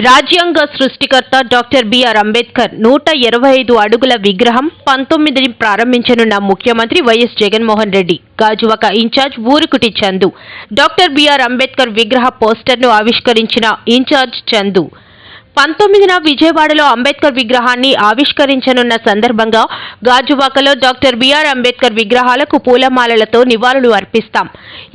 రాజ్యాంగ సృష్టికర్త doctor BR Ambedkar 125 అడుగుల విగ్రహం 19ని ప్రారంభించనున్న ముఖ్యమంత్రి YS Jaganmohan Reddy Gajuwaka in-charge Urukuti Chandu doctor BR Ambedkar విగ్రహ పోస్టర్ను ఆవిష్కరించిన ఇన్ఛార్జ్ చందు 19న విజయవాడలో అంబేద్కర్ విగ్రహాన్ని ఆవిష్కరించనున్న సందర్భంగా గాజువాకలో డాక్టర్ బిఆర్ అంబేద్కర్ విగ్రహాలకు పూలమాలలతో నివాళులు అర్పిస్తాం.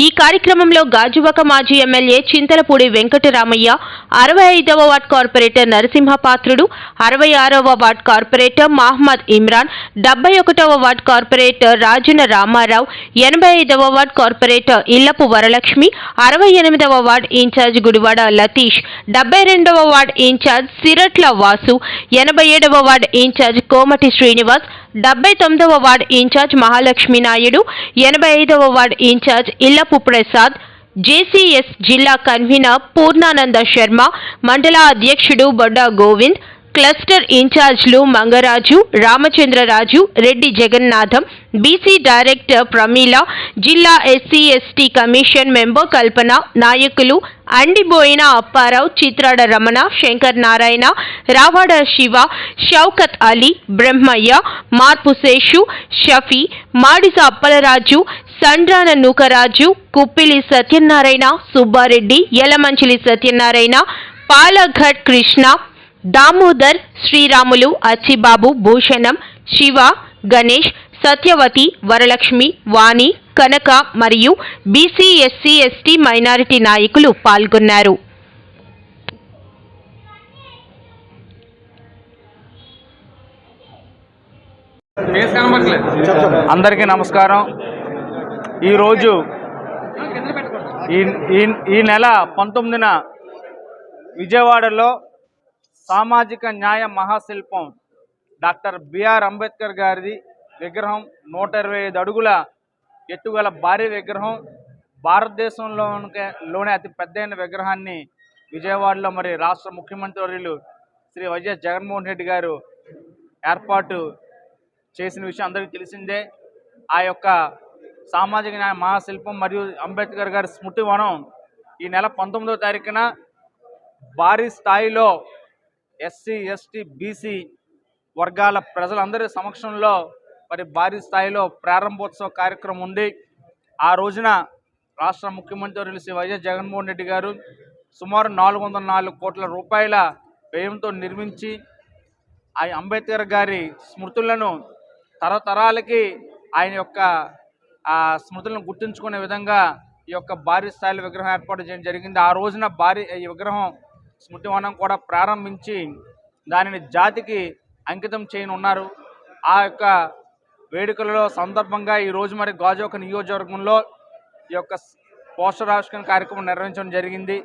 ఈ కార్యక్రమంలో గాజువాక మాజీ ఎమ్మెల్యే చింతలపూడి వెంకటరామయ్య, 65వ వార్డ్ కార్పొరేటర్ నరసింహపాత్రుడు, 66వ వార్డ్ కార్పొరేటర్ మహమ్మద్ ఇమ్రాన్, 71వ వార్డ్ కార్పొరేటర్ రాజున రామారావు, 85వ వార్డ్ కార్పొరేటర్ ఇల్లపు వరలక్ష్మి, 68వ వార్డ్ ఇన్ఛార్జ్ గుడివాడ లతీష్, 72వ వార్డ్ ఇన్ఛార్జ్ సిరట్ల వాసు, 87వ వార్డ్ ఇన్ఛార్జ్ కోమటి శ్రీనివాస్, 79వ వార్డ్ ఇన్ఛార్జ్ మహాలక్ష్మి నాయుడు, 85వ ward in-charge Illapu Prasad, JCS జిల్లా కన్వీనర్ పూర్ణానంద శర్మ, మండల అధ్యక్షుడు బొడ్డా గోవింద్, క్లస్టర్ ఇన్ఛార్జ్లు మంగరాజు, రామచంద్రరాజు, రెడ్డి జగన్నాథం, బీసీ డైరెక్టర్ ప్రమీల, జిల్లా ఎస్సీ ఎస్టీ కమిషన్ మెంబర్ కల్పన, నాయకులు అండిబోయిన అప్పారావు, చిత్రాడ రమణ, శంకర్ నారాయణ, రావాడ శివ, షౌకత్ అలీ, బ్రహ్మయ్య, మార్పు శేషు, షఫీ, మాడిస అప్పలరాజు, సండ్రాన నూకరాజు, కుప్పిలి సత్యనారాయణ, సుబ్బారెడ్డి, యలమంచిలి సత్యనారాయణ, పాలఘట్ కృష్ణ, దామోదర్, శ్రీరాములు, అచ్చిబాబు, భూషణం, శివ, గణేష్, సత్యవతి, వరలక్ష్మి, వాణి, కనక మరియు బీసీ ఎస్సీ ఎస్టీ మైనారిటీ నాయకులు పాల్గొన్నారు. అందరికీ నమస్కారం. ఈరోజు ఈ నెల 19న విజయవాడలో సామాజిక న్యాయ మహాశిల్పం డాక్టర్ బిఆర్ అంబేద్కర్ గారిది విగ్రహం 125 అడుగుల ఎత్తుగల భారీ విగ్రహం, భారతదేశంలోనే అతి పెద్దైన విగ్రహాన్ని విజయవాడలో మరి రాష్ట్ర ముఖ్యమంత్రి వర్యులు శ్రీ వైఎస్ జగన్మోహన్ రెడ్డి గారు ఏర్పాటు చేసిన విషయం అందరికీ తెలిసిందే. ఆ యొక్క సామాజిక న్యాయ మహాశిల్పం మరియు అంబేద్కర్ గారి స్మృతి వనం ఈ నెల 19వ తారీఖున భారీ స్థాయిలో ఎస్సీ ఎస్టీ బీసీ వర్గాల ప్రజలందరి సమక్షంలో మరి భారీ స్థాయిలో ప్రారంభోత్సవ కార్యక్రమం ఉంది. ఆ రోజున రాష్ట్ర ముఖ్యమంత్రి శ్రీ వైఎస్ జగన్మోహన్ రెడ్డి గారు సుమారు 404 కోట్ల రూపాయల వ్యయంతో నిర్మించి ఆ అంబేద్కర్ గారి స్మృతులను తరతరాలకి ఆయన యొక్క ఆ స్మృతులను గుర్తుంచుకునే విధంగా ఈ యొక్క భారీ స్థాయిలో విగ్రహం ఏర్పాటు చేయడం జరిగింది. ఆ రోజున ఈ విగ్రహం స్మృతివనం కూడా ప్రారంభించి దానిని జాతికి అంకితం చేయనున్నారు. ఆ యొక్క వేడుకలలో సందర్భంగా ఈరోజు మరి గాజువాక నియోజకవర్గంలో ఈ యొక్క పోస్టర్ ఆవిష్కరణ కార్యక్రమం నిర్వహించడం జరిగింది.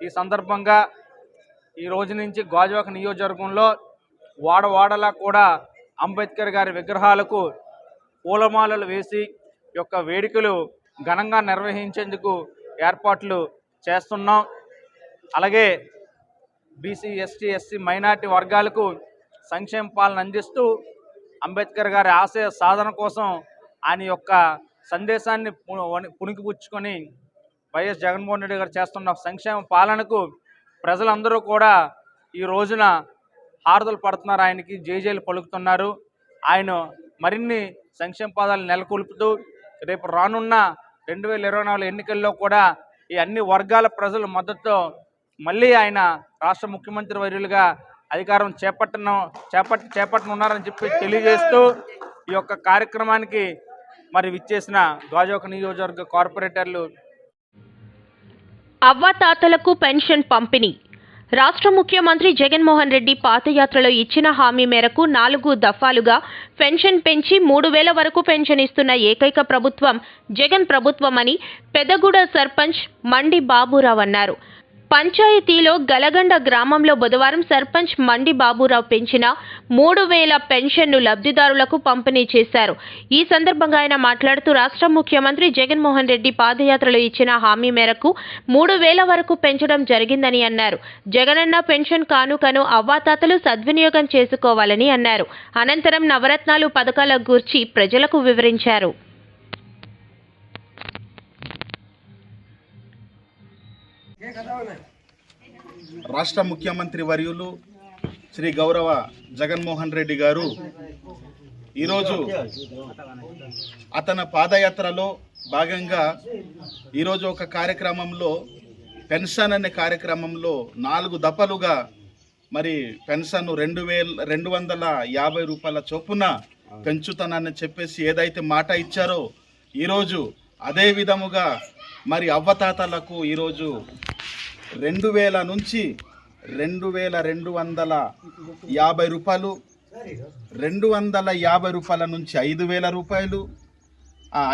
ఈ సందర్భంగా ఈ రోజు నుంచి గాజువాక నియోజకవర్గంలో వాడవాడలా కూడా అంబేద్కర్ గారి విగ్రహాలకు పూలమాలలు వేసి ఈ యొక్క వేడుకలు ఘనంగా నిర్వహించేందుకు ఏర్పాట్లు చేస్తున్నాం. అలాగే బీసీ ఎస్టీ ఎస్సీ మైనార్టీ వర్గాలకు సంక్షేమ పాలన అందిస్తూ అంబేద్కర్ గారి ఆశయ సాధన కోసం ఆయన యొక్క సందేశాన్ని పుణికిపుచ్చుకొని వైఎస్ జగన్మోహన్ రెడ్డి గారు చేస్తున్న సంక్షేమ పాలనకు ప్రజలందరూ కూడా ఈ రోజున హారతులు పడుతున్నారు, ఆయనకి జేజేలు పలుకుతున్నారు. ఆయన మరిన్ని సంక్షేమ పదాలు నెలకొల్పుతూ రేపు రానున్న 2024 ఎన్నికల్లో కూడా ఈ అన్ని వర్గాల ప్రజల మద్దతుతో మళ్ళీ ఆయన రాష్ట్ర ముఖ్యమంత్రి వర్యులుగా అధికారం చేపట్టనున్నారని చెప్పి తెలియజేస్తూ ఈ యొక్క కార్యక్రమానికి మరి విచ్చేసిన గాజువాక నియోజకవర్గ కార్పొరేటర్లు. అవ్వాతాతలకు పెన్షన్ పంపిణీ. రాష్ట్ర ముఖ్యమంత్రి జగన్మోహన్ రెడ్డి పాదయాత్రలో ఇచ్చిన హామీ మేరకు 4 దఫాలుగా పెన్షన్ పెంచి 3,000 వరకు పెన్షన్ ఇస్తున్న ఏకైక ప్రభుత్వం జగన్ ప్రభుత్వమని పెదగూడ సర్పంచ్ మండి బాబురావు అన్నారు. పంచాయతీలో గలగండ గ్రామంలో బుధవారం సర్పంచ్ మండి బాబురావు పెంచిన 3,000 పెన్షన్ను లబ్ధిదారులకు పంపిణీ చేశారు. ఈ సందర్భంగా ఆయన మాట్లాడుతూ రాష్ట్ర ముఖ్యమంత్రి జగన్మోహన్ రెడ్డి పాదయాత్రలో ఇచ్చిన హామీ మేరకు 3,000 వరకు పెంచడం జరిగిందని అన్నారు. జగనన్న పెన్షన్ కానుకను అవ్వాతాతలు సద్వినియోగం చేసుకోవాలని అన్నారు. అనంతరం నవరత్నాలు పథకాల గురించి ప్రజలకు వివరించారు. రాష్ట్ర ముఖ్యమంత్రి వర్యులు శ్రీ గౌరవ జగన్మోహన్ రెడ్డి గారు ఈరోజు అతని పాదయాత్రలో భాగంగా ఈరోజు ఒక కార్యక్రమంలో పెన్షన్ అనే కార్యక్రమంలో 4 దఫలుగా మరి పెన్షన్ 250 రూపాయల చొప్పున పెంచుతానని చెప్పేసి ఏదైతే మాట ఇచ్చారో ఈరోజు అదే విధముగా మరి అవ్వతాతలకు ఈరోజు 2000 నుంచి 2250 రూపాయలు, 250 రూపాయల నుంచి 5000 రూపాయలు,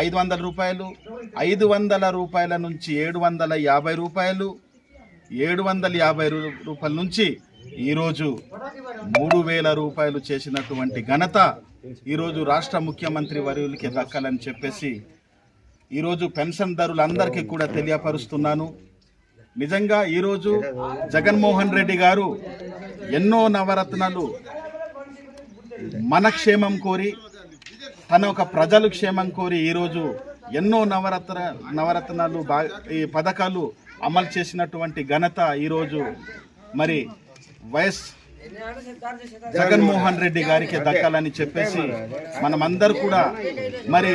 500 రూపాయలు, 500 రూపాయల నుంచి 750 రూపాయలు, 750 రూపాయల నుంచి ఈరోజు 3000 రూపాయలు చేసినటువంటి ఘనత ఈరోజు రాష్ట్ర ముఖ్యమంత్రి వర్యులకి దక్కాలని చెప్పేసి ఈరోజు పెన్షన్దారులందరికీ కూడా తెలియపరుస్తున్నాను. నిజంగా ఈరోజు జగన్మోహన్ రెడ్డి గారు ఎన్నో నవరత్నాలు మన క్షేమం కోరి, తన ఒక ప్రజలు క్షేమం కోరి ఈరోజు ఎన్నో నవరత్నాలు ఈ పథకాలు అమలు చేసినటువంటి ఘనత ఈరోజు మరి వైఎస్ జగన్మోహన్ రెడ్డి గారికి దక్కాలని చెప్పేసి మనమందరూ కూడా మరి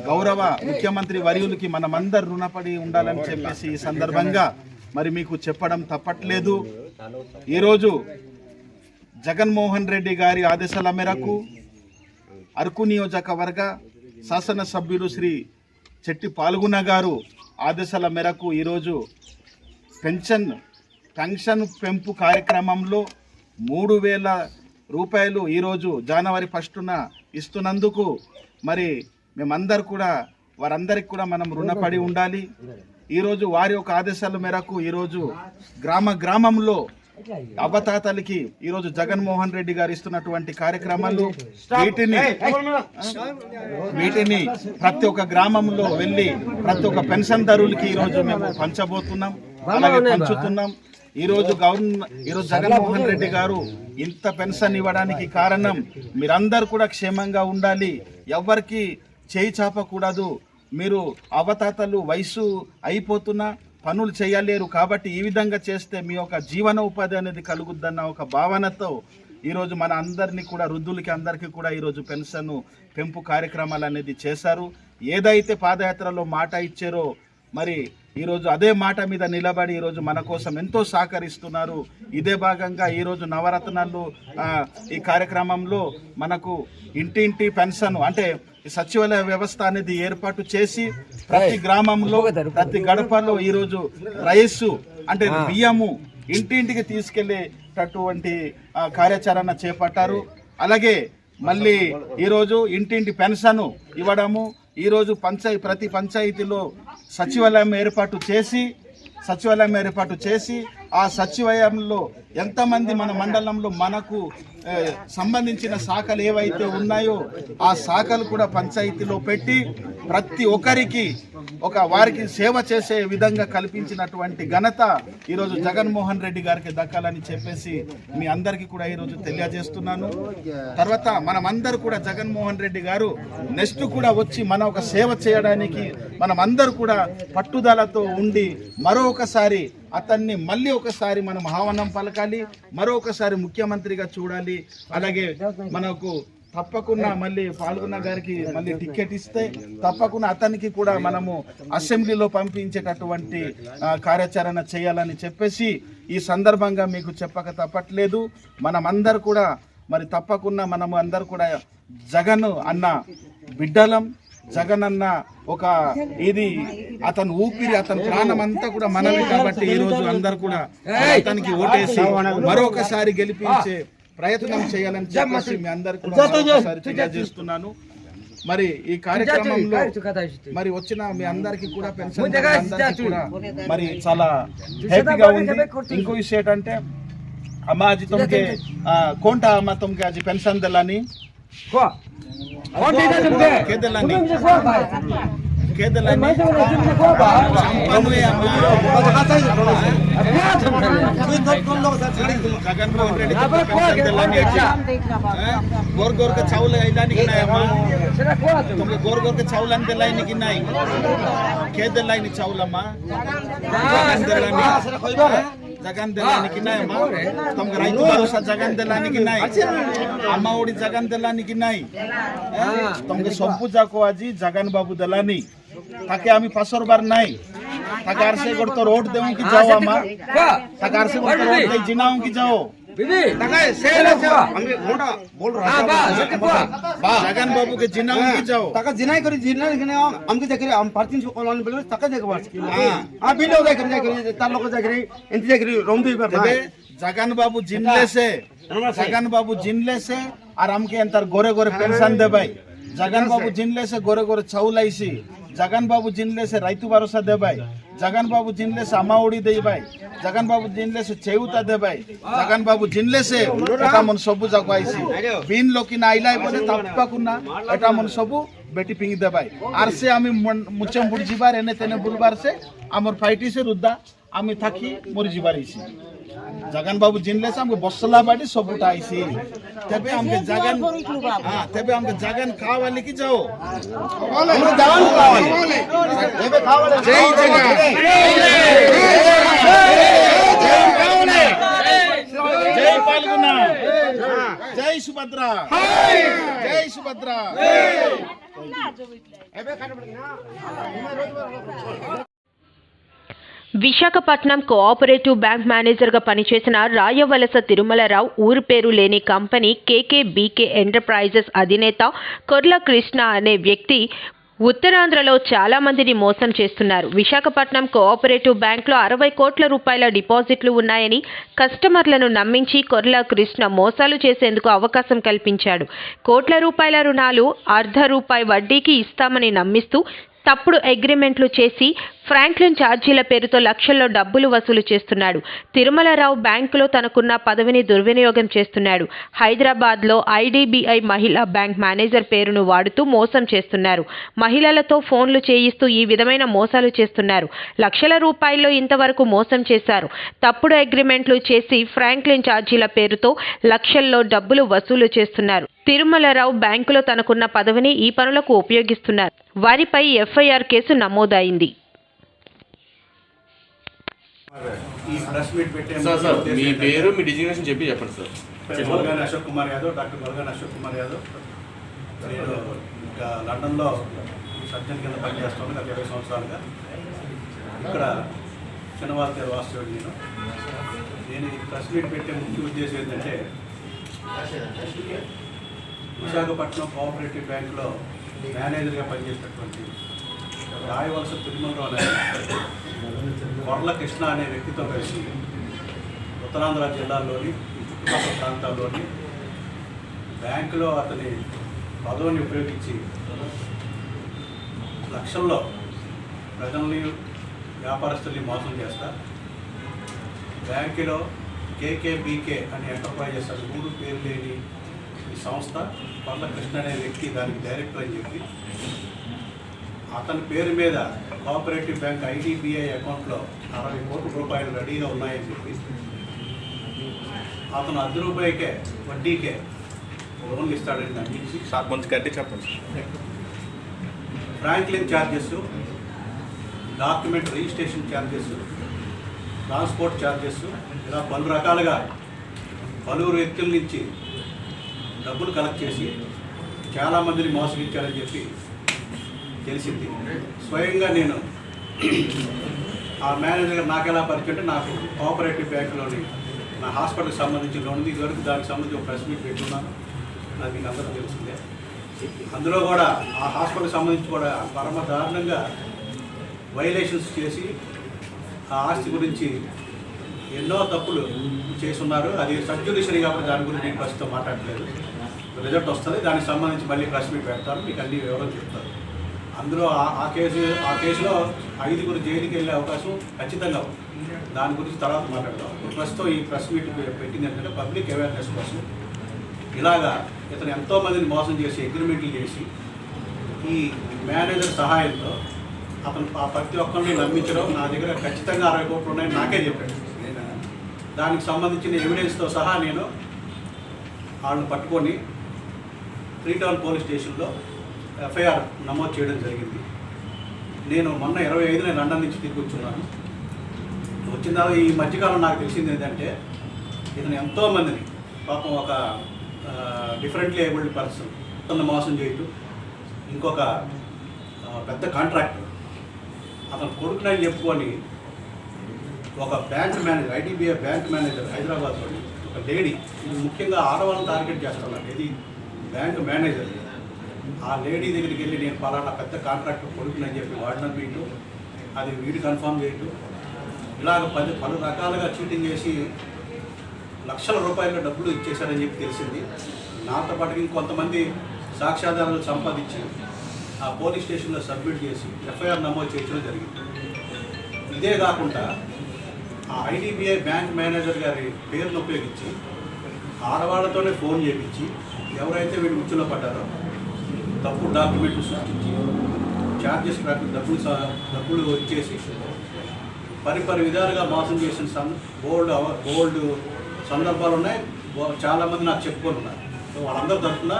గౌరవ ముఖ్యమంత్రి వర్యులకి మనమందరూ రుణపడి ఉండాలని చెప్పేసి ఈ సందర్భంగా మరి మీకు చెప్పడం తప్పట్లేదు. ఈరోజు జగన్మోహన్ రెడ్డి గారి ఆదేశాల మేరకు అరకు నియోజకవర్గ శాసనసభ్యులు శ్రీ చెట్టి పాల్గొన్న గారు ఆదేశాల మేరకు ఈరోజు పెన్షన్ పెంపు కార్యక్రమంలో 3000 రూపాయలు ఈరోజు జనవరి 1న ఇస్తున్నందుకు మరి మేమందరూ కూడా వారందరికి కూడా మనం రుణపడి ఉండాలి. ఈరోజు వారి యొక్క ఆదేశాల మేరకు ఈరోజు గ్రామంలో అవ్వతాతలకి ఈరోజు జగన్మోహన్ రెడ్డి గారు ఇస్తున్నటువంటి కార్యక్రమాలు వీటిని ప్రతి ఒక్క గ్రామంలో వెళ్ళి ప్రతి ఒక్క పెన్షన్దారులకి ఈరోజు మేము పంచబోతున్నాం, అలాగే పంచుతున్నాం. ఈరోజు జగన్మోహన్ రెడ్డి గారు ఇంత పెన్షన్ ఇవ్వడానికి కారణం మీరందరూ కూడా క్షేమంగా ఉండాలి, ఎవరికి చేయి చాపకూడదు. మీరు అవతాతలు వయసు అయిపోతున్నా పనులు చేయలేరు కాబట్టి ఈ విధంగా చేస్తే మీ యొక్క జీవన ఉపాధి అనేది కలుగుద్దన్న ఒక భావనతో ఈరోజు మన అందరినీ కూడా వృద్ధులకి అందరికీ కూడా ఈరోజు పెన్షన్ పెంపు కార్యక్రమాలు అనేది చేశారు. ఏదైతే పాదయాత్రలో మాట ఇచ్చారో మరి ఈరోజు అదే మాట మీద నిలబడి ఈరోజు మన కోసం ఎంతో సహకరిస్తున్నారు. ఇదే భాగంగా ఈరోజు నవరత్నాలు ఈ కార్యక్రమంలో మనకు ఇంటింటి పెన్షన్ అంటే సచివాలయ వ్యవస్థ అనేది ఏర్పాటు చేసి ప్రతి గ్రామంలో ప్రతి గడపలో ఈరోజు రైసు అంటే బియ్యము ఇంటింటికి తీసుకెళ్లేటటువంటి కార్యాచరణ చేపట్టారు. అలాగే మళ్ళీ ఈరోజు ఇంటింటి పెన్షన్ ఇవ్వడము, ఈరోజు ప్రతి పంచాయతీలో సచివాలయం ఏర్పాటు చేసి ఆ సచివాలయంలో ఎంతమంది మన మండలంలో మనకు సంబంధించిన శాఖలు ఏవైతే ఉన్నాయో ఆ శాఖలు కూడా పంచాయతీలో పెట్టి ప్రతి ఒక్కరికి వారికి సేవ చేసే విధంగా కల్పించినటువంటి ఘనత ఈరోజు జగన్మోహన్ రెడ్డి గారికి దక్కాలని చెప్పేసి మీ అందరికీ కూడా ఈరోజు తెలియజేస్తున్నాను. తర్వాత మనమందరూ కూడా జగన్మోహన్ రెడ్డి గారు నెక్స్ట్ కూడా వచ్చి మన ఒక సేవ చేయడానికి మనమందరూ కూడా పట్టుదలతో ఉండి మరొకసారి అతన్ని మళ్ళీ ఒకసారి మనం ఆహ్వానం పలకాలి, మరొకసారి ముఖ్యమంత్రిగా చూడాలి. అలాగే మనకు తప్పకుండా మళ్ళీ పాల్గొన్న గారికి మళ్ళీ టికెట్ ఇస్తే తప్పకుండా అతనికి కూడా మనము అసెంబ్లీలో పంపించేటటువంటి కార్యాచరణ చేయాలని చెప్పేసి ఈ సందర్భంగా మీకు చెప్పక తప్పట్లేదు. మనమందరూ కూడా మరి తప్పకుండా మనము అందరూ కూడా జగన్ అన్న బిడ్డలం. జగన్ అన్న ఒక ఇది అతను ఊపిరి, అతని ప్రాణం అంతా కూడా మనమే కాబట్టి ఈరోజు అందరు కూడా అతనికి ఓటేసి మరొకసారి గెలిపించే ప్రయత్నం చేయాలని చెప్పేసి మీ అందరు కూడా ఒకసారి తెలియజేస్తున్నాను. మరి ఈ కార్యక్రమంలో మరి వచ్చిన మీ అందరికి కూడా పెన్షన్ అందరికీ కూడా మరి చాలా హ్యాపీగా ఉంది. ఇంకో విషయం ఏంటంటే అమ్మాజీ तुमके कोणता अम्मा तुमके आज पेन्शन दिलानी के दिलानी जगनमोहन रेड्डी गोर गोर के चावल तुमको गोर गोर के चावल दिलानी कि नहीं के दिलानी चावल अम्मा जगन दिलाने नाही तुमका రైతు భరోసా जगन दिलाने नाही अम्मा ओडी जगन दिलाने नाही तुमका सबु जाको आजी जगन बाबू दिलानी ताकि आम्ही पासोरबार नाही ताकि आरसे करतो रोड देऊ की जाओ अम्मा ताकि आरसे करतो रोड दे जिनाऊ की जाओ जगन बाबू के जिनाऊ की जाओ तका जिनाई करी जिनाई हमके जकरी हम पार्टी को कॉलोनी बोले तका जगह वाच हां बिलो जकरी तार लोग जकरी इंत जकरी रोंदी पर जगन बाबू जिनले से और हमके अंतर गोरे गोरे पेंशन दे भाई जगन बाबू जिनले से गोरे गोरे छौलाइसी जगन बाबू जिनले से रैतु भरोसा दे भाई जगन बाबू जिनले से अम्मा ओडी दे भाई जगन बाबू जिनले से चेउता दे भाई जगन बाबू जिनले से एटा मन सबु जगवाइसी बिन लोकी ना आइलाई बोले तप्पाकुना एटा मन सबु बेटी पिंगी दे भाई आर से आमी मुचम बुडजिबार एने तेने बुलबार से आमर फाइटी से रुद्दा आमी थाकी मोर जिबारिसी जगन बाबू जिनले से हमके बसला बाटी सबुटा आइसी तबे हमके जगन हां तबे हमके जगन कावाले की जाओ हमके जगन कावाले तबे कावाले जय जगन जय कावाले जय पालगुना जय सुभद्रा जय सुभद्रा విశాఖపట్నం కోఆపరేటివ్ బ్యాంక్ మేనేజర్గా పనిచేసిన రాయవలస తిరుమలరావు ఊరు పేరు లేని కంపెనీ కేకేబీకే ఎంటర్ప్రైజెస్ అధినేత కొర్ల కృష్ణ అనే వ్యక్తి ఉత్తరాంధ్రలో చాలా మందిని మోసం చేస్తున్నారు. విశాఖపట్నం కోఆపరేటివ్ బ్యాంక్లో 60 కోట్ల రూపాయల డిపాజిట్లు ఉన్నాయని కస్టమర్లను నమ్మించి కొర్ల కృష్ణ మోసాలు చేసేందుకు అవకాశం కల్పించాడు. కోట్ల రూపాయల రుణాలు ₹0.5 వడ్డీకి ఇస్తామని నమ్మిస్తూ తప్పుడు అగ్రిమెంట్లు చేసి ఫ్రాంక్లిన్ ఛార్జీల పేరుతో లక్షల్లో డబ్బులు వసూలు చేస్తున్నాడు. తిరుమలరావు బ్యాంకులో తనకున్న పదవిని దుర్వినియోగం చేస్తున్నాడు. హైదరాబాద్లో ఐడిబిఐ మహిళా బ్యాంక్ మేనేజర్ పేరును వాడుతూ మోసం చేస్తున్నారు. మహిళలతో ఫోన్లు చేయిస్తూ ఈ విధమైన మోసాలు చేస్తున్నారు. లక్షల రూపాయల్లో ఇంతవరకు మోసం చేశారు. తప్పుడు అగ్రిమెంట్లు చేసి ఫ్రాంక్లిన్ ఛార్జీల పేరుతో లక్షల్లో డబ్బులు వసూలు చేస్తున్నారు. తిరుమలరావు బ్యాంకులో తనకున్న పదవిని ఈ పనులకు ఉపయోగిస్తున్నారు. వారిపై ఎఫ్ఐఆర్ కేసు నమోదైంది. మీ పేరు మీ డిజిగ్నేషన్ చెప్పి చెప్పండి సార్. గొల్గాని అశోక్ కుమార్ యాదవ్, డాక్టర్ గొల్గాని అశోక్ కుమార్ యాదవ్. నేను ఇంకా లండన్లో సర్జన్ కింద పనిచేస్తాను గత 20 సంవత్సరాలుగా. ఇక్కడ చిన్నవాళ్ళ వాస్తవుడు నేను ఈ ప్రెస్ మీట్ పెట్టే ముఖ్య ఉద్దేశం ఏంటంటే విశాఖపట్నం కోఆపరేటివ్ బ్యాంకులో మేనేజర్గా పనిచేసినటువంటి రాయవలస తిరుమలరావు అనే కొర్ల కృష్ణ అనే వ్యక్తితో కలిసి ఉత్తరాంధ్ర జిల్లాల్లోని చుట్టుపక్కల ప్రాంతాల్లోని బ్యాంకులో అతని పదవిని ఉపయోగించి లక్షల్లో ప్రజల్ని వ్యాపారస్తుల్ని మోసం చేస్తా బ్యాంకులో కేకేబీకే అనే ఎంటర్ప్రైజెస్ అని 3 పేరు లేని ఈ సంస్థ కొర్ల కృష్ణ అనే వ్యక్తి దానికి డైరెక్టర్ అని చెప్పి అతని పేరు మీద కోఆపరేటివ్ బ్యాంక్ ఐడిబిఐ అకౌంట్లో 60 కోట్ల రూపాయలు రెడీగా ఉన్నాయని చెప్పి అతను ₹10 వడ్డీకే లోన్లు ఇస్తాడని నమ్మించి కొంచెం గట్టి చెప్పండి. Franklin charges, document registration charges, transport charges ఇలా పలు రకాలుగా పలువురు వ్యక్తుల నుంచి డబ్బులు కలెక్ట్ చేసి చాలామందిని మోసగించారని చెప్పి తెలిసింది. స్వయంగా నేను ఆ మేనేజర్ గారు నాకు ఎలా పరిచయం అంటే నాకు కోఆపరేటివ్ బ్యాంకులోని నా హాస్పిటల్కి సంబంధించిన లోన్ ఉంది. ఇదివరకు దానికి సంబంధించి ఒక ప్రెస్ మీట్ పెట్టుకున్నాను, అది మీకు అందరూ తెలిసిందే. అందులో కూడా ఆ హాస్పిటల్కి సంబంధించి కూడా పరమ దారుణంగా వైలేషన్స్ చేసి ఆ ఆస్తి గురించి ఎన్నో తప్పులు చేస్తున్నారు. అది సబ్జుడిషరీ కాబట్టి దాని గురించి నేను ప్రస్తుతం మాట్లాడలేదు. రిజల్ట్ వస్తుంది, దానికి సంబంధించి మళ్ళీ ప్రెస్ మీట్ పెడతారు, మీకు అన్ని వివరాలు చెప్తారు. అందులో ఆ కేసులో 5 జైలుకి వెళ్ళే అవకాశం ఖచ్చితంగా ఉంది. దాని గురించి తర్వాత మాట్లాడతాం. ప్రస్తుతం ఈ ప్రెస్ మీట్ పెట్టింది ఏంటంటే పబ్లిక్ అవేర్నెస్ కోసం. ఇలాగా ఇతను ఎంతోమందిని మోసం చేసి అగ్రిమెంట్లు చేసి ఈ మేనేజర్ సహాయంతో అతను ఆ ప్రతి ఒక్కరిని నమ్మించడం, నా దగ్గర ఖచ్చితంగా 60 కోట్లు ఉన్నాయని నాకే చెప్పాడు. దానికి సంబంధించిన ఎవిడెన్స్తో సహా నేను వాళ్ళని పట్టుకొని 3 టౌన్ పోలీస్ స్టేషన్లో ఎఫ్ఐఆర్ నమోదు చేయడం జరిగింది. నేను మొన్న 25న లండన్ నుంచి తిరిగి వచ్చున్నాను. వచ్చిన తర్వాత ఈ మధ్యకాలం నాకు తెలిసింది ఏంటంటే ఇతను ఎంతోమందిని పాపం ఒక డిఫరెంట్లీ ఏబుల్డ్ పర్సన్ తను మోసం చేయటం, ఇంకొక పెద్ద కాంట్రాక్టర్ అతను కొడుకునని చెప్పుకొని ఒక bank manager, IDBI bank manager హైదరాబాద్లో ఒక లేడీ, ఇది ముఖ్యంగా ఆడవాళ్ళని టార్గెట్ చేస్తున్నారు, ఇది బ్యాంక్ మేనేజర్. ఆ లేడీ దగ్గరికి వెళ్ళి నేను పలానా పెద్ద కాంట్రాక్టర్ కొడుకునని చెప్పి వాడిన వీటు అది వీడు కన్ఫర్మ్ చేయటం, ఇలాగ పలు రకాలుగా చీటింగ్ చేసి లక్షల రూపాయల డబ్బులు ఇచ్చేశారని చెప్పి తెలిసింది. నాతో పాటు ఇంకొంతమంది సాక్ష్యాధారాలు సంపాదించి ఆ పోలీస్ స్టేషన్లో సబ్మిట్ చేసి ఎఫ్ఐఆర్ నమోదు చేయడం జరిగింది. ఇదే కాకుండా ఆ ఐడిబిఐ బ్యాంక్ మేనేజర్ గారి పేరును ఉపయోగించి ఆడవాళ్లతోనే ఫోన్ చేయించి ఎవరైతే వీడు ఉచ్చులో పడ్డారో తప్పుడు డాక్యుమెంట్లు సృష్టించి ఛార్జెస్ ప్రకారం డబ్బులు ఇచ్చేసి పరిపరి విధాలుగా మోసం చేసిన బోల్డ్ సందర్భాలు ఉన్నాయి. చాలామంది నాకు చెప్పుకొని ఉన్నారు. సో వాళ్ళందరి తరఫున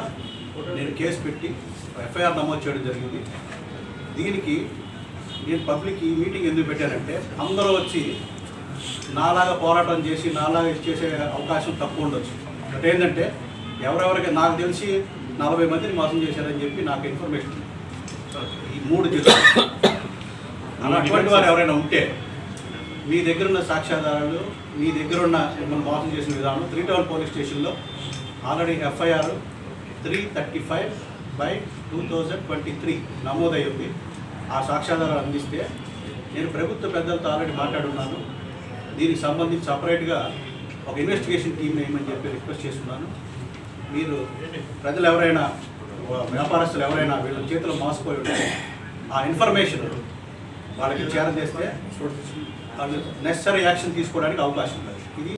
నేను కేసు పెట్టి ఎఫ్ఐఆర్ నమోదు చేయడం జరిగింది. దీనికి నేను పబ్లిక్ ఈ మీటింగ్ ఎందుకు పెట్టానంటే అందరూ వచ్చి నాలాగా పోరాటం చేసి నాలాగా చేసే అవకాశం తక్కువ ఉండొచ్చు. బట్ ఏంటంటే ఎవరెవరికి నాకు తెలిసి 40 మందిని మోసం చేశారని చెప్పి నాకు ఇన్ఫర్మేషన్ ఈ 3 జిల్లాలు. అటువంటి వారు ఎవరైనా ఉంటే మీ దగ్గర ఉన్న సాక్ష్యాధారాలు, మీ దగ్గర ఉన్న మిమ్మల్ని మోసం చేసిన విధానం 3 టౌన్ పోలీస్ స్టేషన్లో ఆల్రెడీ ఎఫ్ఐఆర్ 335/2023 నమోదై ఉంది. ఆ సాక్ష్యాధారాలు అందిస్తే నేను ప్రభుత్వ పెద్దలతో ఆల్రెడీ మాట్లాడున్నాను. దీనికి సంబంధించి సపరేట్గా ఒక ఇన్వెస్టిగేషన్ టీమ్ వేయమని చెప్పి రిక్వెస్ట్ చేస్తున్నాను. మీరు ప్రజలు ఎవరైనా, వ్యాపారస్తులు ఎవరైనా వీళ్ళ చేతిలో మోసపోయి ఉంటే ఆ ఇన్ఫర్మేషన్ వాళ్ళకి చేరజేస్తే వాళ్ళు నెసరీ యాక్షన్ తీసుకోవడానికి అవకాశం ఉంది. ఇది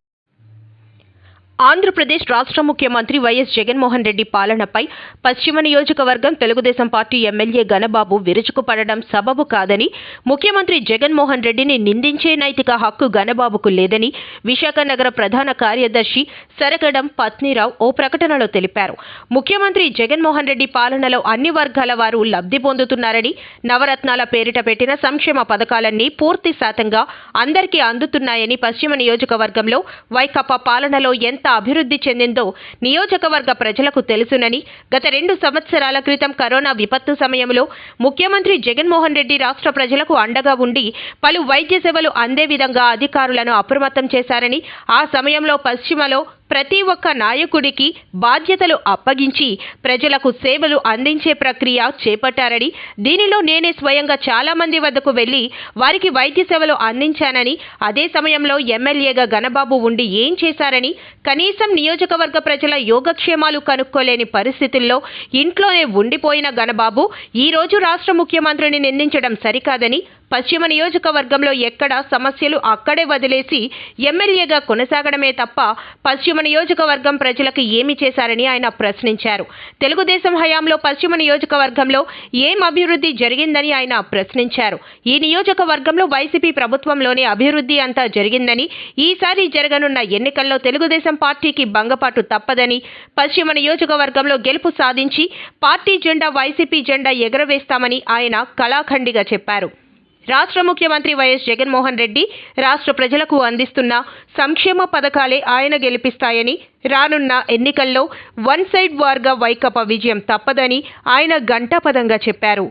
ఆంధ్రప్రదేశ్ రాష్ట్ర ముఖ్యమంత్రి వైఎస్ జగన్మోహన్ రెడ్డి పాలనపై పశ్చిమ నియోజకవర్గం తెలుగుదేశం పార్టీ ఎమ్మెల్యే గణబాబు విరుచుకుపడడం సబబు కాదని, ముఖ్యమంత్రి జగన్మోహన్ రెడ్డిని నిందించే నైతిక హక్కు గణబాబుకు లేదని విశాఖ నగర ప్రధాన కార్యదర్శి సరగడం పత్నిరావు ఓ ప్రకటనలో తెలిపారు. ముఖ్యమంత్రి జగన్మోహన్ రెడ్డి పాలనలో అన్ని వర్గాల వారు లబ్ధి పొందుతున్నారని, నవరత్నాల పేరిట పెట్టిన సంక్షేమ పథకాలన్నీ పూర్తి శాతంగా అందరికీ అందుతున్నాయని, పశ్చిమ నియోజకవర్గంలో వైకాపా పాలనలో ఎంత అభివృద్ధి చెందిందో నియోజకవర్గ ప్రజలకు తెలుసునని, గత 2 సంవత్సరాల క్రితం కరోనా విపత్తు సమయంలో ముఖ్యమంత్రి జగన్మోహన్ రెడ్డి రాష్ట్ర ప్రజలకు అండగా ఉండి పలు వైద్య సేవలు అందే విధంగా అధికారులను అప్రమత్తం చేశారని, ఆ సమయంలో పశ్చిమలో ప్రతి ఒక్క నాయకుడికి బాధ్యతలు అప్పగించి ప్రజలకు సేవలు అందించే ప్రక్రియ చేపట్టారని, దీనిలో నేనే స్వయంగా చాలా మంది వద్దకు వెళ్లి వారికి వైద్య సేవలు అందించానని, అదే సమయంలో ఎమ్మెల్యేగా గణబాబు ఉండి ఏం చేశారని, కనీసం నియోజకవర్గ ప్రజల యోగక్షేమాలు కనుక్కోలేని పరిస్థితుల్లో ఇంట్లోనే ఉండిపోయిన గణబాబు ఈ రోజు రాష్ట్ర ముఖ్యమంత్రిని నిందించడం సరికాదని, పశ్చిమ నియోజకవర్గంలో ఎక్కడ సమస్యలు అక్కడే వదిలేసి ఎమ్మెల్యేగా కొనసాగడమే తప్ప పశ్చిమ నియోజకవర్గం ప్రజలకు ఏమి చేశారని ఆయన ప్రశ్నించారు. తెలుగుదేశం హయాంలో పశ్చిమ నియోజకవర్గంలో ఏం అభివృద్ధి జరిగిందని ఆయన ప్రశ్నించారు. ఈ నియోజకవర్గంలో వైసీపీ ప్రభుత్వంలోనే అభివృద్ధి అంతా జరిగిందని, ఈసారి జరగనున్న ఎన్నికల్లో తెలుగుదేశం పార్టీకి భంగపాటు తప్పదని, పశ్చిమ నియోజకవర్గంలో గెలుపు సాధించి పార్టీ జెండా వైసీపీ జెండా ఎగరవేస్తామని ఆయన కళాఖండిగా చెప్పారు. రాష్ట్ర ముఖ్యమంత్రి వైఎస్ జగన్మోహన్ రెడ్డి రాష్ట్ర ప్రజలకు అందిస్తున్న సంక్షేమ పథకాలే ఆయన గెలిపిస్తాయని, రానున్న ఎన్నికల్లో వన్ సైడ్ వార్గా వైకాపా విజయం తప్పదని ఆయన ఘంటాపథంగా చెప్పారు.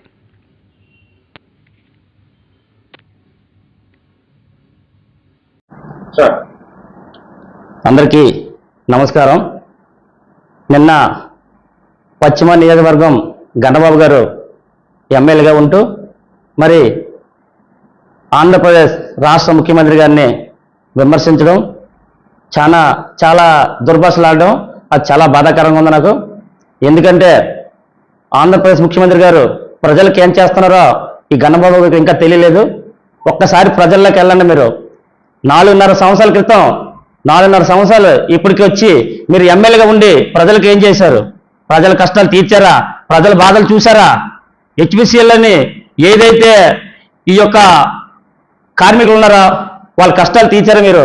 అందరికీ నమస్కారం. నిన్న పశ్చిమ నియోజకవర్గం గణబాబు గారు ఎమ్మెల్యేగా ఉంటూ మరి ఆంధ్రప్రదేశ్ రాష్ట్ర ముఖ్యమంత్రి గారిని విమర్శించడం, చాలా దుర్భాషలాడడం, అది చాలా బాధాకరంగా ఉంది నాకు. ఎందుకంటే ఆంధ్రప్రదేశ్ ముఖ్యమంత్రి గారు ప్రజలకు ఏం చేస్తున్నారో ఈ గణబాబు గారికి ఇంకా తెలియలేదు. ఒక్కసారి ప్రజల్లోకి వెళ్ళండి. మీరు 4.5 సంవత్సరాల క్రితం 4.5 సంవత్సరాలు ఇప్పటికి వచ్చి మీరు ఎమ్మెల్యేగా ఉండి ప్రజలకు ఏం చేశారు? ప్రజల కష్టాలు తీర్చారా? ప్రజల బాధలు చూసారా? హెచ్పిసిఎల్ని ఏదైతే ఈ యొక్క కార్మికులు ఉన్నారో వాళ్ళ కష్టాలు తీర్చారా మీరు?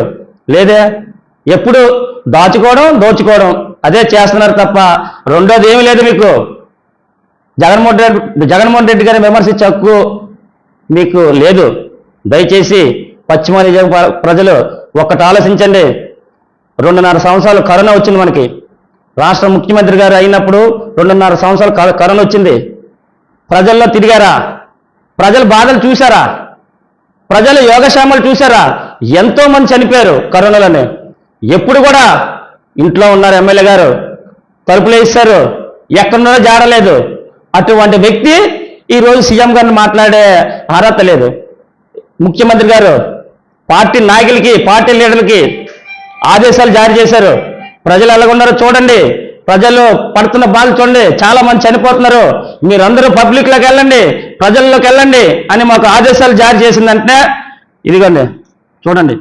లేదే. ఎప్పుడు దోచుకోవడం అదే చేస్తున్నారు తప్ప రెండోది ఏమీ లేదు మీకు. జగన్మోహన్ రెడ్డి గారిని విమర్శించే హక్కు మీకు లేదు. దయచేసి పశ్చిమ నియోజకవర్గ ప్రజలు ఒక్కటి ఆలోచించండి. 2.5 సంవత్సరాలు కరోనా వచ్చింది మనకి. రాష్ట్ర ముఖ్యమంత్రి గారు అయినప్పుడు 2.5 సంవత్సరాలు కరోనా వచ్చింది. ప్రజల్లో తిరిగారా? ప్రజల బాధలు చూశారా? ప్రజల యోగక్షేమాలు చూశారా? ఎంతో మంది చనిపోయారు కరోనాలోనే. ఎప్పుడు కూడా ఇంట్లో ఉన్నారు. ఎమ్మెల్యే గారు తలుపులు వేస్తారు, ఎక్కడున్నారో జాడలేదు. అటువంటి వ్యక్తి ఈరోజు సీఎం గారిని మాట్లాడే అర్హత లేదు. ముఖ్యమంత్రి గారు పార్టీ నాయకులకి, పార్టీ లీడర్లకి ఆదేశాలు జారీ చేశారు. ప్రజలు ఎలాగున్నారో చూడండి, ప్రజలు పడుతున్న బాధలు చూడండి, చాలా మంది చనిపోతున్నారు, మీరందరూ పబ్లిక్లోకి వెళ్ళండి, ప్రజల్లోకి వెళ్ళండి అని మాకు ఆదేశాలు జారీ చేసిందంటే ఇదిగోండి చూడండి,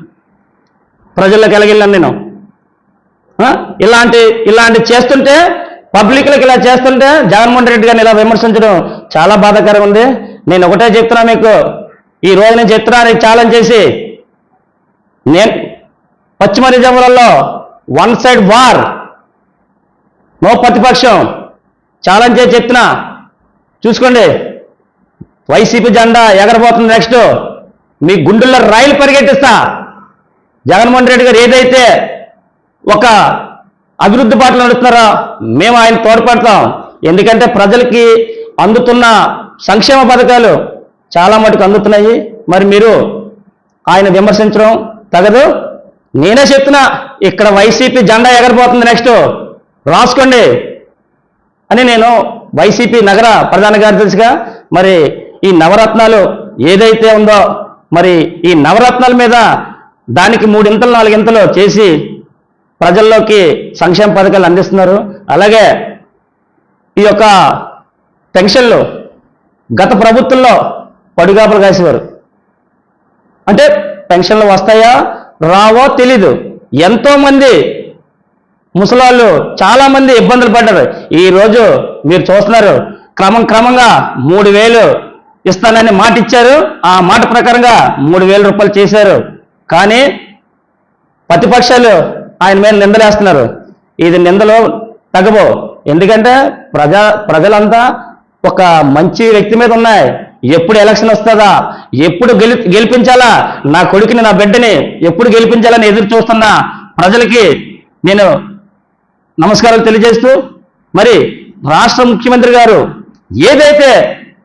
ప్రజల్లోకి వెళ్ళగెళ్ళాను నేను. ఇలాంటి చేస్తుంటే, పబ్లిక్లకు ఇలా చేస్తుంటే జగన్మోహన్ రెడ్డి గారిని ఇలా విమర్శించడం చాలా బాధాకరంగా ఉంది. నేను ఒకటే చెప్తున్నా మీకు, ఈ రోజు నేను చెప్తున్నా ఛాలెంజ్ చేసి, నేను పశ్చిమ నిజాములలో 1 సైడ్ వార్, నో ప్రతిపక్షం ఛాలెంజ్ చేసి చెప్తున్నా. చూసుకోండి, వైసీపీ జెండా ఎగరబోతుంది. నెక్స్ట్ మీ గుండెల్లో రైలు పరిగెట్టిస్తా. జగన్మోహన్ రెడ్డి గారు ఏదైతే ఒక అభివృద్ధి బాటలో నడుస్తున్నారో మేము ఆయన తోడ్పడతాం. ఎందుకంటే ప్రజలకి అందుతున్న సంక్షేమ పథకాలు చాలా మటుకు అందుతున్నాయి. మరి మీరు ఆయన విమర్శించడం తగదు. నేనే చెప్తున్నా, ఇక్కడ వైసీపీ జెండా ఎగరబోతుంది, నెక్స్ట్ రాసుకోండి అని నేను వైసీపీ నగర ప్రధాన కార్యదర్శిగా మరి ఈ నవరత్నాలు ఏదైతే ఉందో మరి ఈ నవరత్నాల మీద దానికి 3 ఇంతలు 4 ఇంతలు చేసి ప్రజల్లోకి సంక్షేమ పథకాలు అందిస్తున్నారు. అలాగే ఈ యొక్క పెన్షన్లు గత ప్రభుత్వంలో పడుగాపులు కాసేవారు. అంటే పెన్షన్లు వస్తాయా రావో తెలీదు. ఎంతోమంది ముసలాళ్ళు చాలామంది ఇబ్బందులు పడ్డారు. ఈరోజు మీరు చూస్తున్నారు, క్రమంగా 3,000 ఇస్తానని మాట ఇచ్చారు. ఆ మాట ప్రకారంగా 3,000 రూపాయలు చేశారు. కానీ ప్రతిపక్షాలు ఆయన మీద నిందలేస్తున్నారు. ఇది నిందలు తగవు. ఎందుకంటే ప్రజలంతా ఒక మంచి వ్యక్తి మీద ఉన్నాయి. ఎప్పుడు ఎలక్షన్ వస్తుందా, ఎప్పుడు గెలిపించాలా, నా కొడుకుని నా బిడ్డని ఎప్పుడు గెలిపించాలని ఎదురు చూస్తున్నా ప్రజలకి నేను నమస్కారాలు తెలియజేస్తూ, మరి రాష్ట్ర ముఖ్యమంత్రి గారు ఏదైతే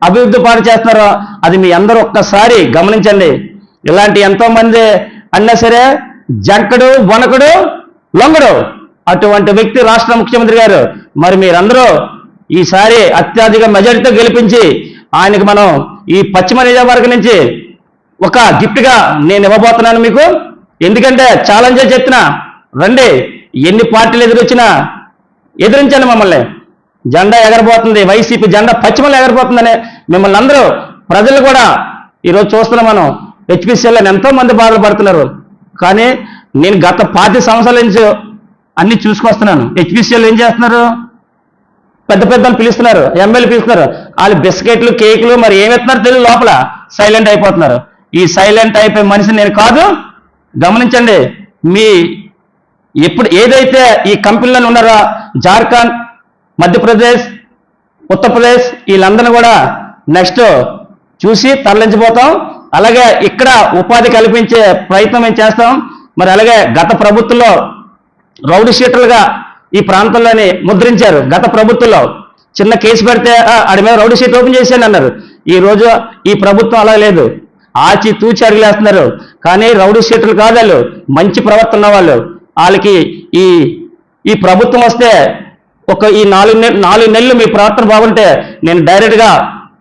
అభివృద్ధి పాటు చేస్తున్నారో అది మీ అందరూ ఒక్కసారి గమనించండి. ఇలాంటి ఎంతో మంది అన్నా సరే జంకడు వణకడు లొంగడు అటువంటి వ్యక్తి రాష్ట్ర ముఖ్యమంత్రి గారు. మరి మీరందరూ ఈసారి అత్యధిక మెజారిటీతో గెలిపించి ఆయనకి మనం ఈ పశ్చిమ నియోజకవర్గం నుంచి ఒక గిఫ్ట్గా నేను ఇవ్వబోతున్నాను మీకు. ఎందుకంటే ఛాలెంజ్ చెప్తున్నా, రండి, ఎన్ని పార్టీలు ఎదురొచ్చినా ఎదిరించండి మమ్మల్ని. జెండా ఎగరబోతుంది, వైసీపీ జెండా పశ్చిమలో ఎగరబోతుందని మిమ్మల్ని అందరూ ప్రజలు కూడా ఈరోజు చూస్తున్నాం. మనం హెచ్పిసిఎల్లో ఎంతో మంది బాధలు పడుతున్నారు. కానీ నేను గత 5 సంవత్సరాల నుంచి అన్ని చూసుకొస్తున్నాను. హెచ్పిసిఎల్ ఏం చేస్తున్నారు, పెద్దలు పిలుస్తున్నారు, ఎమ్మెల్యే పిలుస్తున్నారు, వాళ్ళు బిస్కెట్లు కేకులు మరి ఏమెత్తున్నారు తెలియదు, లోపల సైలెంట్ అయిపోతున్నారు. ఈ సైలెంట్ అయిపోయే మనిషిని నేను కాదు. గమనించండి, మీ ఎప్పుడు ఏదైతే ఈ కంపెనీలను ఉన్నారో జార్ఖండ్, మధ్యప్రదేశ్, ఉత్తరప్రదేశ్ వీళ్ళందరినీ కూడా నెక్స్ట్ చూసి తరలించిపోతాం. అలాగే ఇక్కడ ఉపాధి కల్పించే ప్రయత్నం మేము చేస్తాం. మరి అలాగే గత ప్రభుత్వంలో రౌడీ షీటర్లుగా ఈ ప్రాంతంలోని ముద్రించారు. గత ప్రభుత్వంలో చిన్న కేసు పెడితే ఆడి మీద రౌడీ షీట్ ఓపెన్ చేశాను అన్నారు. ఈ రోజు ఈ ప్రభుత్వం అలా లేదు, ఆచి తూచి అడిగేస్తున్నారు. కానీ రౌడీ షీటర్లు కాదు, వాళ్ళు మంచి ప్రవర్తన ఉన్న వాళ్ళు. వాళ్ళకి ఈ ప్రభుత్వం వస్తే ఒక ఈ 4 నెలలు మీ ప్రవర్తన బాగుంటే నేను డైరెక్ట్గా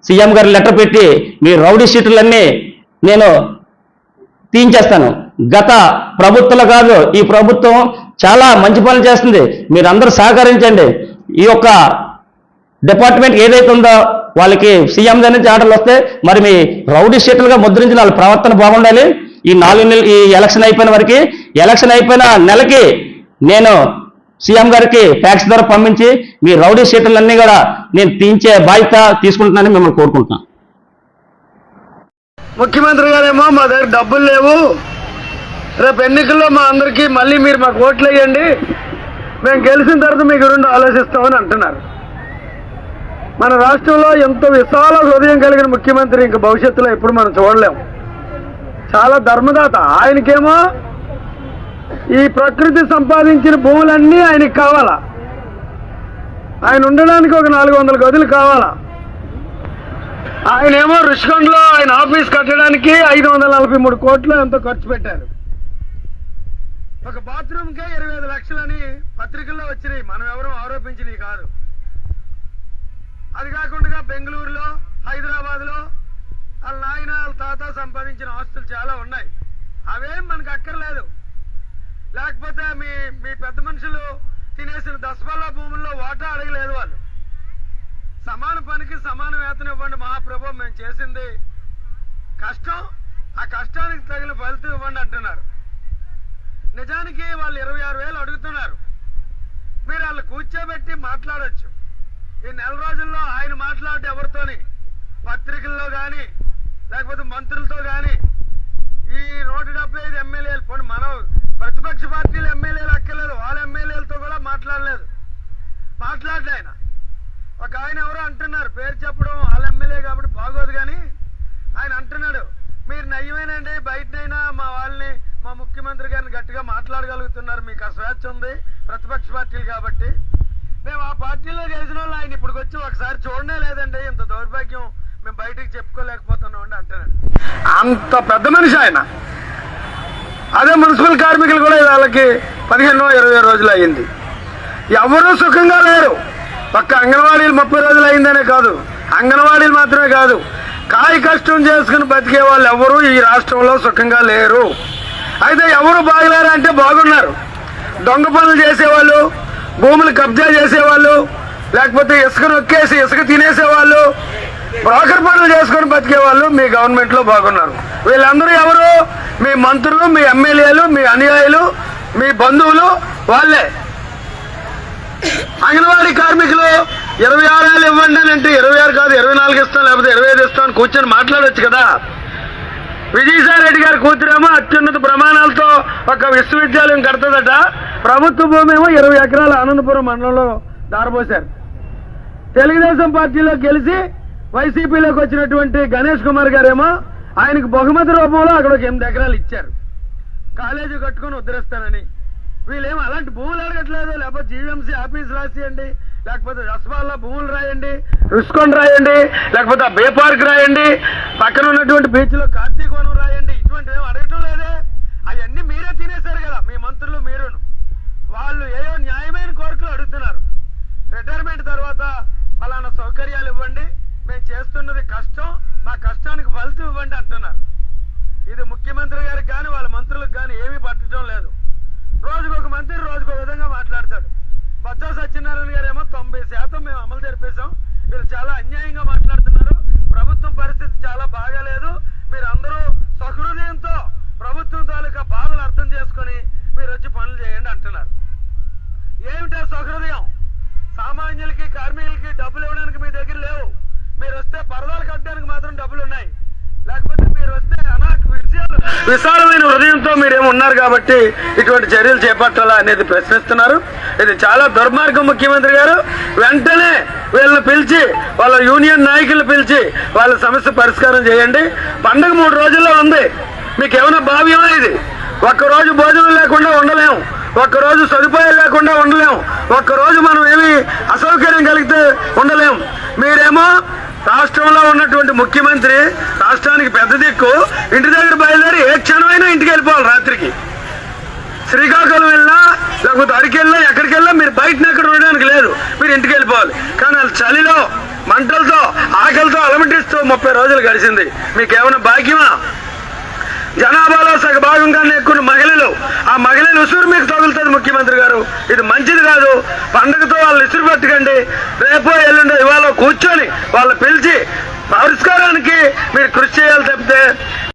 సీఎం గారు లెటర్ పెట్టి మీ రౌడీ షీటర్లన్నీ నేను తీయించేస్తాను. గత ప్రభుత్వంలో కాదు, ఈ ప్రభుత్వం చాలా మంచి పనులు చేస్తుంది. మీరందరూ సహకరించండి. ఈ యొక్క డిపార్ట్మెంట్ ఏదైతే ఉందో వాళ్ళకి సీఎం దగ్గర నుంచి ఆర్డర్లు వస్తే మరి మీ రౌడీ షీటర్లుగా ముద్రించిన వాళ్ళ ప్రవర్తన బాగుండాలి. ఈ 4 నెలలు ఈ ఎలక్షన్ అయిపోయిన వరకు, ఎలక్షన్ అయిపోయిన నెలకి నేను సీఎం గారికి ఫ్యాక్స్ ద్వారా పంపించి మీ రౌడీ షీటర్లన్నీ కూడా నేను తీయించే బాధ్యత తీసుకుంటున్నానని మిమ్మల్ని కోరుకుంటున్నాను. ముఖ్యమంత్రి గారేమో మా దగ్గర డబ్బులు లేవు, రేపు ఎన్నికల్లో మా అందరికీ మళ్ళీ మీరు మాకు ఓట్లు వేయండి, మేము గెలిచిన తర్వాత మీ గురించి ఆలోచిస్తామని అంటున్నారు. మన రాష్ట్రంలో ఎంతో విశాల హృదయం కలిగిన ముఖ్యమంత్రి ఇంక భవిష్యత్తులో ఎప్పుడు మనం చూడలేము. చాలా ధర్మదాత. ఆయనకేమో ఈ ప్రకృతి సంపాదించిన భూములన్నీ ఆయనకి కావాలా. ఆయన ఉండడానికి ఒక 400 గదులు కావాలా. ఆయనేమో రుషికొండలో ఆయన ఆఫీస్ కట్టడానికి 543 కోట్లు ఎంతో ఖర్చు పెట్టారు. ఒక బాత్రూమ్కే 25 లక్షలని పత్రికల్లో వచ్చినాయి, మనం ఎవరూ ఆరోపించినవి కాదు. అది కాకుండా బెంగళూరులో, హైదరాబాద్లో వాళ్ళ నాయన వాళ్ళ తాత సంపాదించిన ఆస్తులు చాలా ఉన్నాయి. అవేం మనకు అక్కర్లేదు. లేకపోతే మీ పెద్ద మనుషులు తినేసిన దశబల్లా భూముల్లో వాటా అడగలేదు. వాళ్ళు సమాన పనికి సమాన వేతనం ఇవ్వండి మహాప్రభు, మేము చేసింది కష్టం, ఆ కష్టానికి తగిన ఫలితం ఇవ్వండి అంటున్నారు. నిజానికి వాళ్ళు 26,000 అడుగుతున్నారు. మీరు వాళ్ళు కూర్చోబెట్టి మాట్లాడొచ్చు. ఈ నెల రోజుల్లో ఆయన మాట్లాడే ఎవరితోని, పత్రికల్లో కానీ లేకపోతే మంత్రులతో కానీ, ఈ 175 ఎమ్మెల్యేలు పోనీ మనం ప్రతిపక్ష పార్టీల ఎమ్మెల్యేలు అక్కర్లేదు, వాళ్ళ ఎమ్మెల్యేలతో కూడా మాట్లాడలేదు. ఆయన ఒక ఆయన ఎవరో అంటున్నారు, పేరు చెప్పడం వాళ్ళ ఎమ్మెల్యే కాబట్టి బాగోదు, కానీ ఆయన అంటున్నాడు మీరు నయ్యమేనండి, బయటనైనా మా వాళ్ళని, మా ముఖ్యమంత్రి గారిని గట్టిగా మాట్లాడగలుగుతున్నారు, మీకు ఆ స్వేచ్ఛ ఉంది ప్రతిపక్ష పార్టీలు కాబట్టి. మేము ఆ పార్టీలో చేసిన వాళ్ళు ఆయన ఇప్పటికి వచ్చి ఒకసారి చూడనే లేదండి, ఇంత దౌర్భాగ్యం మేము బయటికి చెప్పుకోలేకపోతున్నాం అండి అంటున్నాడు. అంత పెద్ద మనిషి ఆయన. అదే మున్సిపల్ కార్మికులు కూడా వాళ్ళకి 15-20 రోజులు అయ్యింది. ఎవరూ సుఖంగా లేరు. ఒక్క అంగన్వాడీలు 30 రోజులు అయిందనే కాదు, అంగన్వాడీలు మాత్రమే కాదు, కాయ కష్టం చేసుకుని బతికే వాళ్ళు ఎవరు ఈ రాష్ట్రంలో సుఖంగా లేరు. అయితే ఎవరు బాగలేరు అంటే బాగున్నారు. దొంగ పనులు చేసేవాళ్ళు, భూములు కబ్జా చేసేవాళ్ళు, లేకపోతే ఇసుక నొక్కేసి ఇసుక తినేసేవాళ్ళు, బ్రోకర్ పనులు చేసుకొని బతికేవాళ్ళు మీ గవర్నమెంట్లో బాగున్నారు. వీళ్ళందరూ ఎవరు? మీ మంత్రులు, మీ ఎమ్మెల్యేలు, మీ అనుయాయులు, మీ బంధువులు వాళ్ళే. అంగన్వాడీ కార్మికులు 26,000 ఇవ్వండి అని అంటే 26 కాదు 24 ఇస్తాం, లేకపోతే 25 ఇస్తాం అని కూర్చొని మాట్లాడవచ్చు కదా. విజయసాయి రెడ్డి గారి కూతురేమో అత్యున్నత ప్రమాణాలతో ఒక విశ్వవిద్యాలయం కడుతుందట. ప్రభుత్వ భూమి ఏమో 20 ఎకరాల అనంతపురం మండలంలో దారపోశారు. తెలుగుదేశం పార్టీలో గెలిచి వైసీపీలోకి వచ్చినటువంటి గణేష్ కుమార్ గారేమో ఆయనకు బహుమతి రూపంలో అక్కడ ఒక 8 ఎకరాలు ఇచ్చారు, కాలేజీ కట్టుకుని ఉద్ధరిస్తానని. వీళ్ళేమో అలాంటి భూములు అడగట్లేదు. లేకపోతే జీవీఎంసీ ఆఫీస్ రాసియండి, లేకపోతే రసపాల్లో భూములు రాయండి, రుషికొండ రాయండి, లేకపోతే ఆ బే పార్క్ రాయండి, పక్కన ఉన్నటువంటి బీచ్ లో కార్తీకోణం రాయండి. ఇటువంటి ఏమో అడగటం లేదే. అవన్నీ మీరే తినేశారు కదా, మీ మంత్రులు మీరును. వాళ్ళు ఏవో న్యాయమైన కోరికలు అడుగుతున్నారు. రిటైర్మెంట్ తర్వాత ఫలానా సౌకర్యాలు ఇవ్వండి, మేము చేస్తున్నది కష్టం, మా కష్టానికి ఫలితం ఇవ్వండి అంటున్నారు. ఇది ముఖ్యమంత్రి గారికి కానీ వాళ్ళ మంత్రులకు కానీ ఏమీ పట్టడం లేదు. రోజుకొక మంత్రి రోజుకో విధంగా మాట్లాడతాడు. బొత్స సత్యనారాయణ గారు ఏమో 90% మేము అమలు జరిపేశాం, వీళ్ళు చాలా అన్యాయంగా మాట్లాడుతున్నారు, ప్రభుత్వం పరిస్థితి చాలా బాగాలేదు, మీరు అందరూ సహృదయంతో ప్రభుత్వం తాలూకా బాధలు అర్థం చేసుకొని మీరు వచ్చి పనులు చేయండి అంటున్నారు. ఏమిటా సహృదయం? సామాన్యులకి కార్మికులకి డబ్బులు ఇవ్వడానికి మీ దగ్గర లేవు. మీరు వస్తే పరదాలు కట్టడానికి మాత్రం డబ్బులు ఉన్నాయి, లేకపోతే మీరు వస్తే విశాలమైన హృదయంతో మీరేమో ఉన్నారు కాబట్టి ఇటువంటి చర్యలు చేపట్టాలా అనేది ప్రశ్నిస్తున్నారు. ఇది చాలా దుర్మార్గం. ముఖ్యమంత్రి గారు వెంటనే వీళ్ళని పిలిచి, వాళ్ళ యూనియన్ నాయకులను పిలిచి వాళ్ళ సమస్య పరిష్కారం చేయండి. పండుగ 3 రోజుల్లో ఉంది, మీకు ఏమైనా భావ్యమా ఇది? ఒక్కరోజు భోజనం లేకుండా ఉండలేము, ఒక్కరోజు సదుపాయాలు లేకుండా ఉండలేము, ఒక్కరోజు మనం ఏమి అసౌకర్యం కలిగితే ఉండలేము. మీరేమో రాష్ట్రంలో ఉన్నటువంటి ముఖ్యమంత్రి, రాష్ట్రానికి పెద్ద దిక్కు, ఇంటి దగ్గర బయలుదేరి ఏ క్షణమైనా ఇంటికి వెళ్ళిపోవాలి. రాత్రికి శ్రీకాకుళం వెళ్ళినా లేకపోతే అడికి వెళ్ళినా ఎక్కడికి వెళ్ళినా మీరు బయటని ఎక్కడ ఉండడానికి లేదు, మీరు ఇంటికి వెళ్ళిపోవాలి. కానీ వాళ్ళు చలిలో మంటలతో ఆకలితో అలమటిస్తూ 30 రోజులు గడిచింది. మీకేమైనా భాగ్యమా? జనాభాలో సగ భాగంగానే ఎక్కువ మహిళలు, ఆ మహిళలు ఉసురు మీకు తగులుతుంది. ముఖ్యమంత్రి గారు ఇది మంచిది కాదు. పండుగతో వాళ్ళు ఇసురు పెట్టకండి. రేపో ఎల్లుండో ఇవాళ కూర్చొని వాళ్ళు పిలిచి పరిష్కారానికి మీరు కృషి చేయాలి తప్పితే